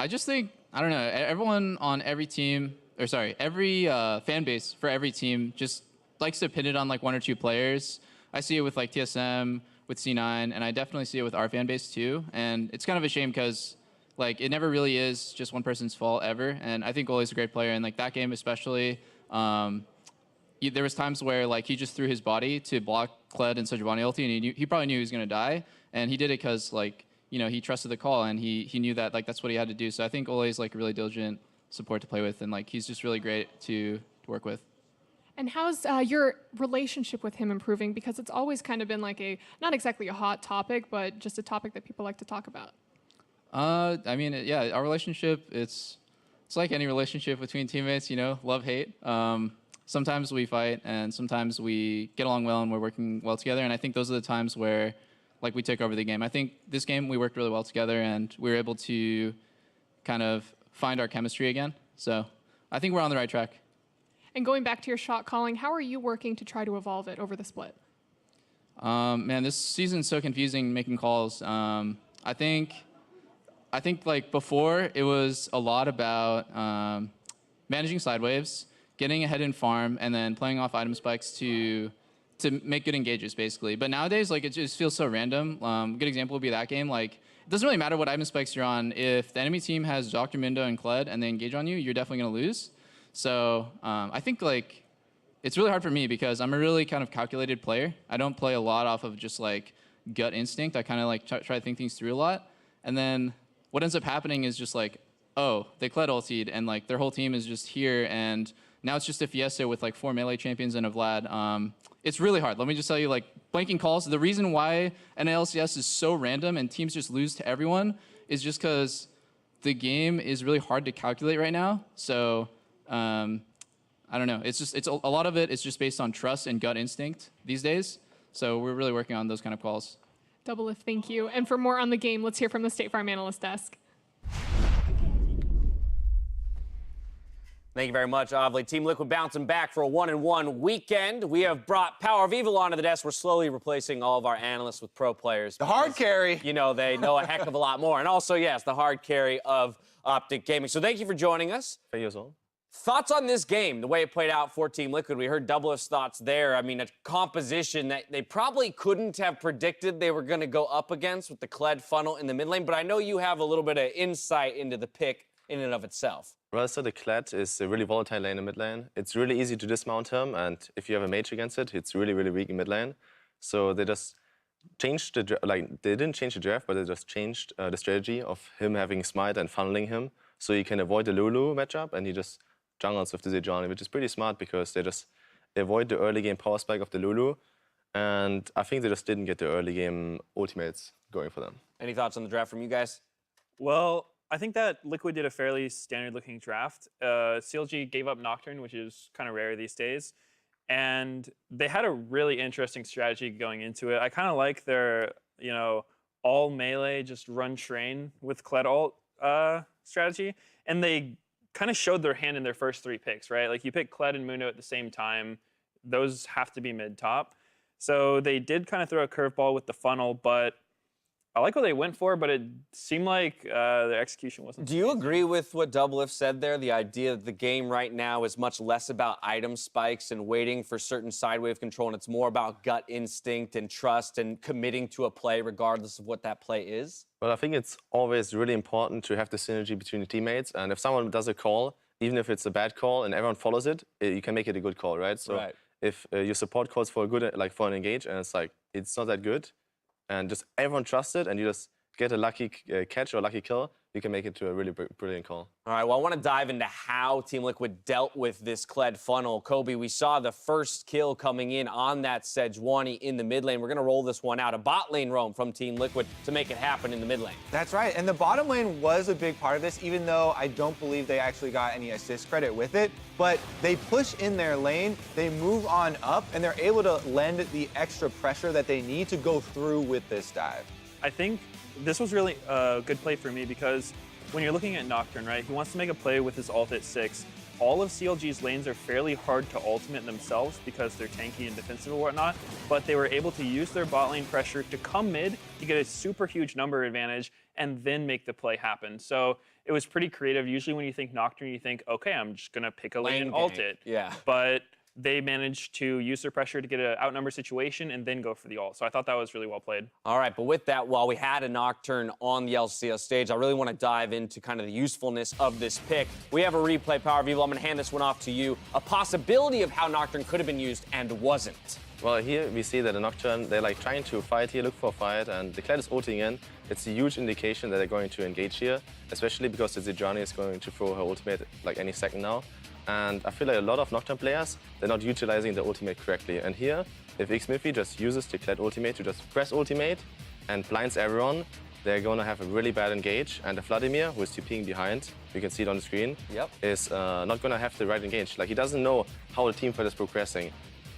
just think, I don't know, everyone on every team, or sorry, every fan base for every team just likes to pin it on like 1 or 2 players. I see it with like TSM, with C9, and I definitely see it with our fan base too. And it's kind of a shame because like it never really is just one person's fault ever. And I think Ole's a great player, and like that game especially, there was times where like he just threw his body to block Kled and Sejuani ulti, and he probably knew he was gonna die, and he did it because like, you know, he trusted the call, and he knew that like that's what he had to do. So I think Ole is like a really diligent support to play with, and like he's just really great to work with. And how's your relationship with him improving? Because it's always kind of been like not exactly a hot topic, but just a topic that people like to talk about. I mean, yeah, our relationship, it's like any relationship between teammates, you know, love, hate. Sometimes we fight, and sometimes we get along well, and we're working well together. And I think those are the times where like we take over the game. I think this game we worked really well together, and we were able to kind of find our chemistry again. So I think we're on the right track. And going back to your shot calling, how are you working to try to evolve it over the split? Man, this season's so confusing making calls. I think like before it was a lot about managing side waves, getting ahead in farm, and then playing off item spikes to make good engages basically. But nowadays, like it just feels so random. A good example would be that game. Like it doesn't really matter what item spikes you're on. If the enemy team has Dr. Mindo and Kled and they engage on you, you're definitely gonna lose. So I think like it's really hard for me because I'm a really kind of calculated player. I don't play a lot off of just like gut instinct. I kind of like try to think things through a lot. And then what ends up happening is just like, oh, they Kled ultied, and like their whole team is just here, and now it's just a Fiesta with like 4 melee champions and a Vlad. It's really hard. Let me just tell you, like blanking calls, the reason why an LCS is so random and teams just lose to everyone is just because the game is really hard to calculate right now. So I don't know. It's a lot of it is just based on trust and gut instinct these days. So we're really working on those kind of calls. Doublelift, thank you. And for more on the game, let's hear from the State Farm Analyst Desk. Thank you very much, Ovally. Team Liquid bouncing back for a 1-1 weekend. We have brought Power of Evil onto the desk. We're slowly replacing all of our analysts with pro players. The hard carry. You know, they know a heck of a lot more. And also, yes, the hard carry of Optic Gaming. So thank you for joining us. Thank you as well. Thoughts on this game, the way it played out for Team Liquid? We heard Doublelift's thoughts there. I mean, a composition that they probably couldn't have predicted they were going to go up against with the Kled funnel in the mid lane. But I know you have a little bit of insight into the pick in and of itself. Well, so the Kled is a really volatile lane in mid lane. It's really easy to dismount him, and if you have a mage against it, it's really, really weak in mid lane. So they just changed they didn't change the draft, but they just changed the strategy of him having smite and funneling him, so you can avoid the Lulu matchup, and he just jungles with the Sejuani, which is pretty smart because they just avoid the early game power spike of the Lulu. And I think they just didn't get the early game ultimates going for them. Any thoughts on the draft from you guys? Well, I think that Liquid did a fairly standard-looking draft. CLG gave up Nocturne, which is kind of rare these days. And they had a really interesting strategy going into it. I kind of like their, all melee, just run train with Kled ult strategy. And they kind of showed their hand in their first 3 picks, right? Like you pick Kled and Mundo at the same time. Those have to be mid-top. So they did kind of throw a curveball with the funnel, but I like what they went for, but it seemed like their execution wasn't. Do you agree with what Doublelift said there? The idea that the game right now is much less about item spikes and waiting for certain side wave control, and it's more about gut instinct and trust and committing to a play regardless of what that play is? Well, I think it's always really important to have the synergy between the teammates. And if someone does a call, even if it's a bad call and everyone follows it, you can make it a good call, right? So if your support calls for a good, like for an engage, and it's like, it's not that good, and just everyone trusts it, and you just get a lucky catch or a lucky kill, you can make it to a really brilliant call. All right, well, I want to dive into how Team Liquid dealt with this Kled funnel. Kobe, we saw the first kill coming in on that Sejuani in the mid lane. We're going to roll this one out. A bot lane roam from Team Liquid to make it happen in the mid lane. That's right, and the bottom lane was a big part of this, even though I don't believe they actually got any assist credit with it. But they push in their lane, they move on up, and they're able to lend the extra pressure that they need to go through with this dive. I think this was really a good play for me because when you're looking at Nocturne, right, he wants to make a play with his ult at 6. All of CLG's lanes are fairly hard to ultimate themselves because they're tanky and defensive and whatnot, but they were able to use their bot lane pressure to come mid to get a super huge number advantage and then make the play happen. So it was pretty creative. Usually when you think Nocturne, you think, okay, I'm just going to pick a lane and ult it. Yeah. But they managed to use their pressure to get an outnumbered situation and then go for the ult. So I thought that was really well played. All right, but with that, while we had a Nocturne on the LCS stage, I really want to dive into kind of the usefulness of this pick. We have a replay, Power Vivo. I'm going to hand this one off to you. A possibility of how Nocturne could have been used and wasn't. Well, here we see that the Nocturne, they're like trying to fight here, look for a fight, and the Kled is ulting in. It's a huge indication that they're going to engage here, especially because the Sejuani is going to throw her ultimate like any second now. And I feel like a lot of Nocturne players, they're not utilizing the ultimate correctly. And here, if Xmiffy just uses the Kled ultimate to just press ultimate and blinds everyone, they're going to have a really bad engage. And the Vladimir, who is TPing behind, you can see it on the screen, is not going to have the right engage. Like, he doesn't know how the team fight is progressing.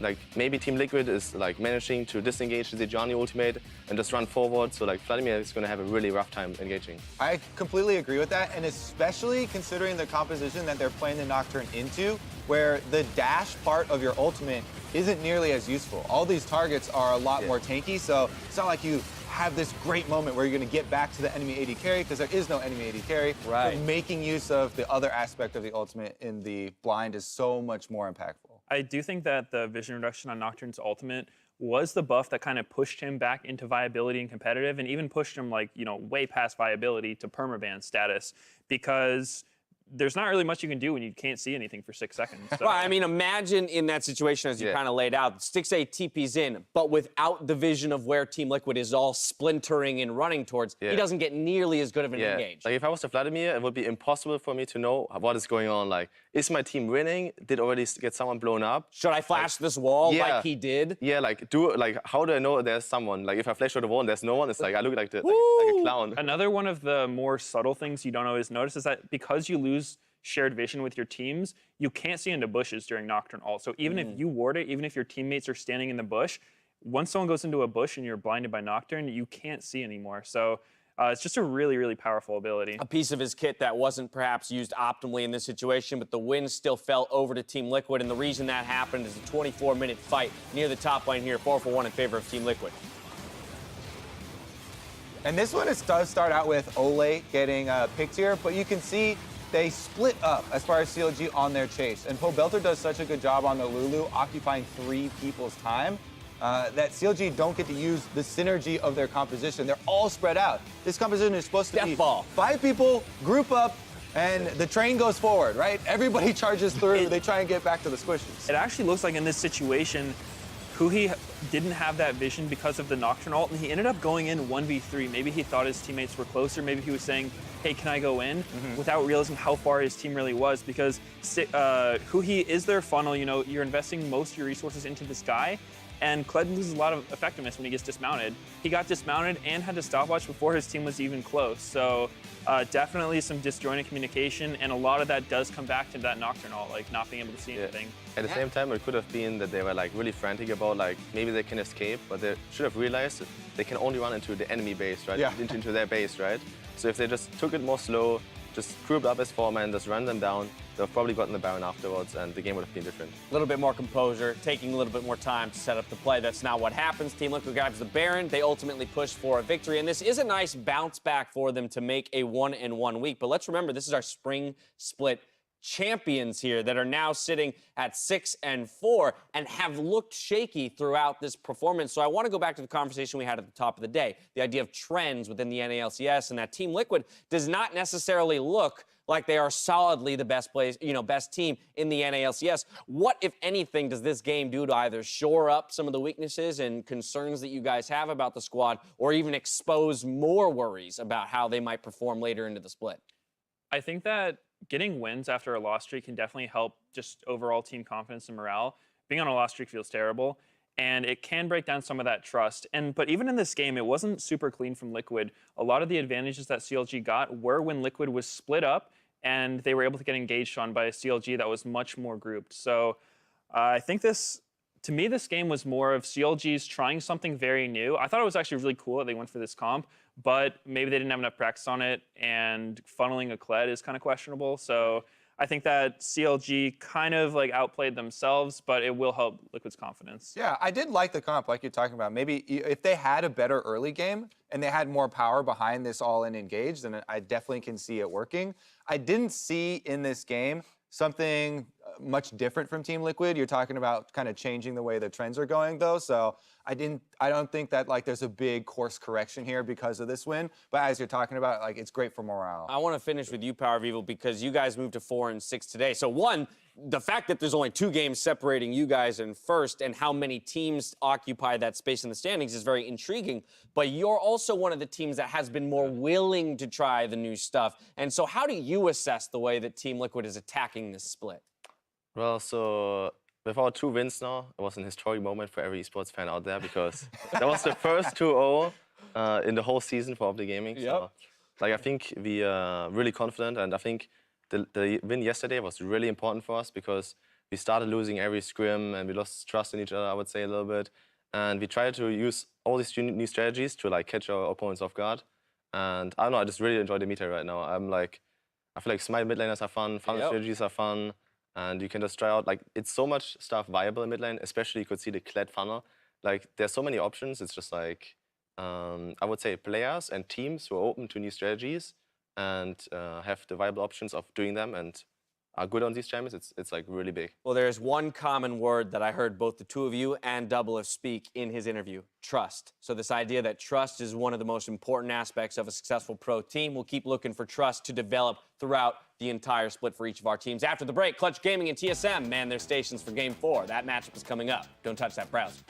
Like, maybe Team Liquid is like managing to disengage the Sejuani ultimate and just run forward. So like Vladimir is going to have a really rough time engaging. I completely agree with that, and especially considering the composition that they're playing the Nocturne into, where the dash part of your ultimate isn't nearly as useful. All these targets are a lot more tanky, so it's not like you have this great moment where you're going to get back to the enemy AD carry, because there is no enemy AD carry. Right. But making use of the other aspect of the ultimate in the blind is so much more impactful. I do think that the vision reduction on Nocturne's ultimate was the buff that kind of pushed him back into viability and competitive, and even pushed him like, way past viability to permaban status, because there's not really much you can do when you can't see anything for 6 seconds. So. Right, I mean, imagine in that situation, as you kind of laid out, Stixxay TP's in, but without the vision of where Team Liquid is all splintering and running towards, he doesn't get nearly as good of an engage. Like, if I was the Vladimir, it would be impossible for me to know what is going on. Like, is my team winning? Did already get someone blown up? Should I flash this wall like he did? Yeah, like, how do I know there's someone? Like, if I flash out the wall and there's no one, it's like, I look like a clown. Another one of the more subtle things you don't always notice is that because you lose shared vision with your teams, you can't see into bushes during Nocturne ult. So even if you ward it, even if your teammates are standing in the bush, once someone goes into a bush and you're blinded by Nocturne, you can't see anymore. So it's just a really, really powerful ability. A piece of his kit that wasn't perhaps used optimally in this situation, but the win still fell over to Team Liquid, and the reason that happened is a 24-minute fight near the top lane here, 4-for-1 in favor of Team Liquid. And this one does start out with Ole getting picked here, but you can see they split up as far as CLG on their chase. And Pobelter does such a good job on the Lulu, occupying 3 people's time, that CLG don't get to use the synergy of their composition. They're all spread out. This composition is supposed to be 5 people, group up, and the train goes forward, right? Everybody charges through. They try and get back to the squishes. It actually looks like in this situation, Huhi didn't have that vision because of the Nocturne ult, and he ended up going in 1v3. Maybe he thought his teammates were closer. Maybe he was saying, hey, can I go in? Without realizing how far his team really was, because Huhi is their funnel. You know, you're investing most of your resources into this guy, and Kled loses a lot of effectiveness when he gets dismounted. He got dismounted and had to stopwatch before his team was even close. So definitely some disjointed communication, and a lot of that does come back to that Nocturne ult, like not being able to see anything. At the same time, it could have been that they were like really frantic about like maybe they can escape, but they should have realized that they can only run into the enemy base, right? Yeah. Into their base, right? So if they just took it more slow, just grouped up as 4-man, just run them down, they'll have probably gotten the Baron afterwards, and the game would have been different. A little bit more composure, taking a little bit more time to set up the play. That's not what happens. Team Liquid grabs the Baron. They ultimately push for a victory, and this is a nice bounce back for them to make a 1-in-1 week. But let's remember, this is our spring split champions here that are now sitting at 6-4 and have looked shaky throughout this performance. So I want to go back to the conversation we had at the top of the day, the idea of trends within the NALCS, and that Team Liquid does not necessarily look like they are solidly the best best team in the NALCS. What, if anything, does this game do to either shore up some of the weaknesses and concerns that you guys have about the squad, or even expose more worries about how they might perform later into the split? I think that getting wins after a loss streak can definitely help just overall team confidence and morale. Being on a loss streak feels terrible, and it can break down some of that trust. But even in this game, it wasn't super clean from Liquid. A lot of the advantages that CLG got were when Liquid was split up, and they were able to get engaged on by a CLG that was much more grouped. So I think to me, this game was more of CLG's trying something very new. I thought it was actually really cool that they went for this comp, but maybe they didn't have enough practice on it, and funneling a Kled is kind of questionable. So I think that CLG kind of like outplayed themselves, but it will help Liquid's confidence. Yeah, I did like the comp, like you're talking about. Maybe if they had a better early game and they had more power behind this all-in engage, then I definitely can see it working. I didn't see in this game something much different from Team Liquid. You're talking about kind of changing the way the trends are going, though. So I don't think that like there's a big course correction here because of this win. But as you're talking about, like it's great for morale. I want to finish with you, Power of Evil, because you guys moved to 4-6 today. So one, the fact that there's only 2 games separating you guys in first and how many teams occupy that space in the standings is very intriguing. But you're also one of the teams that has been more willing to try the new stuff. And so how do you assess the way that Team Liquid is attacking this split? Well, so with our 2 wins now, it was an historic moment for every esports fan out there because that was the first 2-0 in the whole season for Optic Gaming. Yep. So, like, I think we are really confident, and I think the win yesterday was really important for us because we started losing every scrim and we lost trust in each other, I would say, a little bit. And we tried to use all these new strategies to like catch our opponents off guard. And I don't know, I just really enjoy the meta right now. I feel like smite mid laners are fun, strategies are fun. And you can just try out, like, it's so much stuff viable in mid lane, especially you could see the Kled funnel. Like, there's so many options. It's just like, I would say players and teams who are open to new strategies and have the viable options of doing them and are good on these champions, it's like really big. Well, there's one common word that I heard both the two of you and Doublelift speak in his interview: trust. So this idea that trust is one of the most important aspects of a successful pro team. We'll keep looking for trust to develop throughout the entire split for each of our teams. After the break, Clutch Gaming and TSM man their stations for Game 4. That matchup is coming up. Don't touch that browser.